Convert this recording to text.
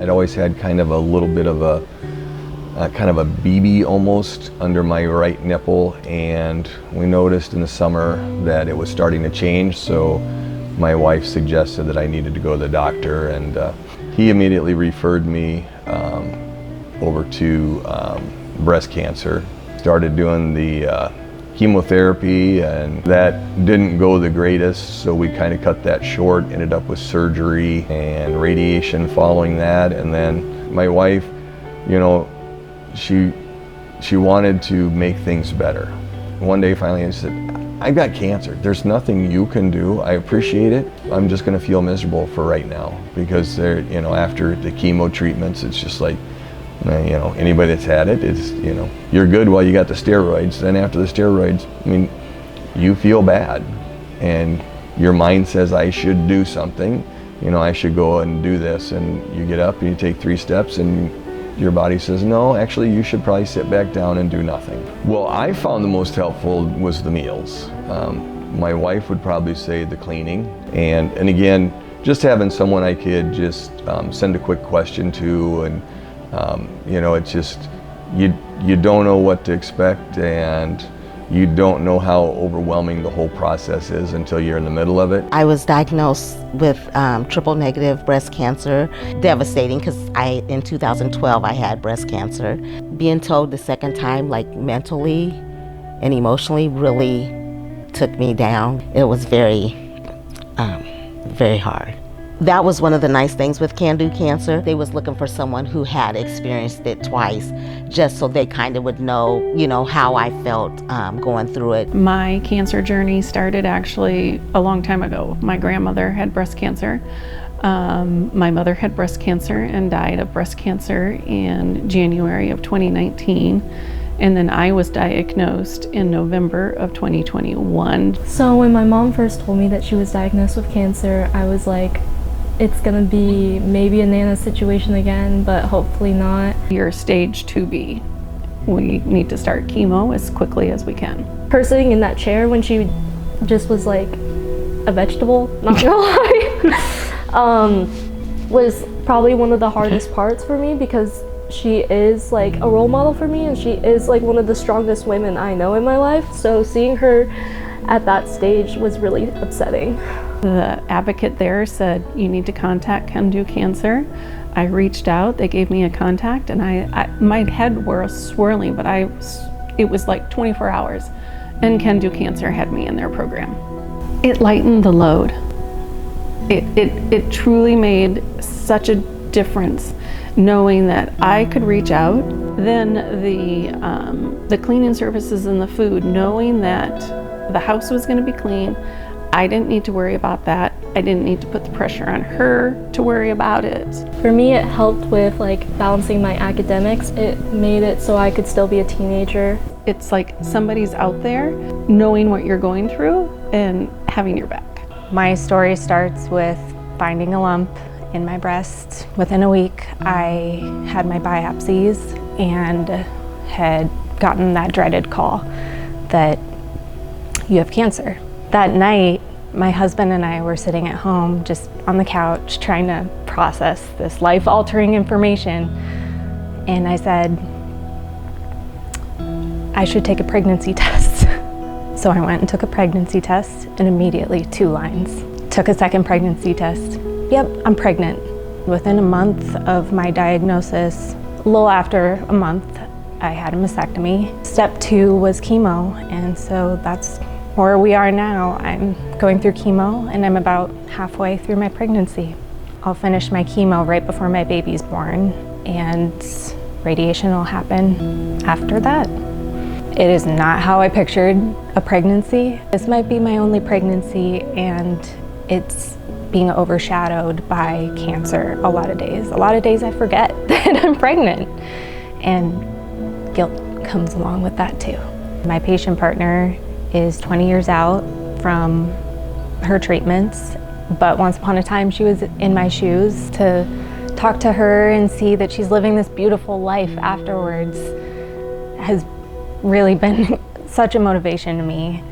I'd always had kind of a little bit of a kind of a BB almost under my right nipple, and we noticed in the summer that it was starting to change, so my wife suggested that I needed to go to the doctor, and he immediately referred me over to breast cancer. Started doing the chemotherapy, and that didn't go the greatest, so we kind of cut that short, ended up with surgery and radiation following that. And then my wife, you know, she wanted to make things better. One day finally I said, I've got cancer. There's nothing you can do. I appreciate it. I'm just gonna feel miserable for right now, because there, you know, after the chemo treatments, it's just like, you know, anybody that's had it, it's, you know, you're good while you got the steroids. Then after the steroids, I mean, you feel bad, and your mind says, I should do something. You know, I should go and do this. And you get up and you take 3 steps, and your body says, no, actually, you should probably sit back down and do nothing. Well, I found the most helpful was the meals. My wife would probably say the cleaning. And again, just having someone I could just send a quick question to, and you know, it's just, you don't know what to expect, and you don't know how overwhelming the whole process is until you're in the middle of it. I was diagnosed with triple negative breast cancer. Devastating, because in 2012 I had breast cancer. Being told the second time, like mentally and emotionally, really took me down. It was very, very hard. That was one of the nice things with Can Do Cancer. They was looking for someone who had experienced it twice, just so they kind of would know, you know, how I felt going through it. My cancer journey started actually a long time ago. My grandmother had breast cancer. My mother had breast cancer and died of breast cancer in January of 2019. And then I was diagnosed in November of 2021. So when my mom first told me that she was diagnosed with cancer, I was like, it's gonna be maybe a Nana situation again, but hopefully not. You're stage 2B. We need to start chemo as quickly as we can. Her sitting in that chair when she just was like a vegetable, not gonna lie, was probably one of the hardest parts for me, because she is like a role model for me, and she is like one of the strongest women I know in my life. So seeing her at that stage was really upsetting. The advocate there said, you need to contact Can Do Cancer. I reached out, they gave me a contact, and my head was swirling, but it was like 24 hours, and Can Do Cancer had me in their program. It lightened the load. It truly made such a difference, knowing that I could reach out. Then the cleaning services and the food, knowing that the house was going to be clean. I didn't need to worry about that. I didn't need to put the pressure on her to worry about it. For me, it helped with like balancing my academics. It made it so I could still be a teenager. It's like somebody's out there knowing what you're going through and having your back. My story starts with finding a lump in my breast. Within a week, I had my biopsies and had gotten that dreaded call that you have cancer. That night, my husband and I were sitting at home, just on the couch, trying to process this life-altering information. And I said, I should take a pregnancy test. So I went and took a pregnancy test, and immediately 2 lines. Took a second pregnancy test. Yep, I'm pregnant. Within a month of my diagnosis, a little after a month, I had a mastectomy. Step 2 was chemo, and so that's where we are now. I'm going through chemo, and I'm about halfway through my pregnancy. I'll finish my chemo right before my baby's born, and radiation will happen after that. It is not how I pictured a pregnancy. This might be my only pregnancy, and it's being overshadowed by cancer a lot of days. A lot of days I forget that I'm pregnant, and guilt comes along with that too. My patient partner is 20 years out from her treatments, but once upon a time she was in my shoes. To talk to her and see that she's living this beautiful life afterwards has really been such a motivation to me.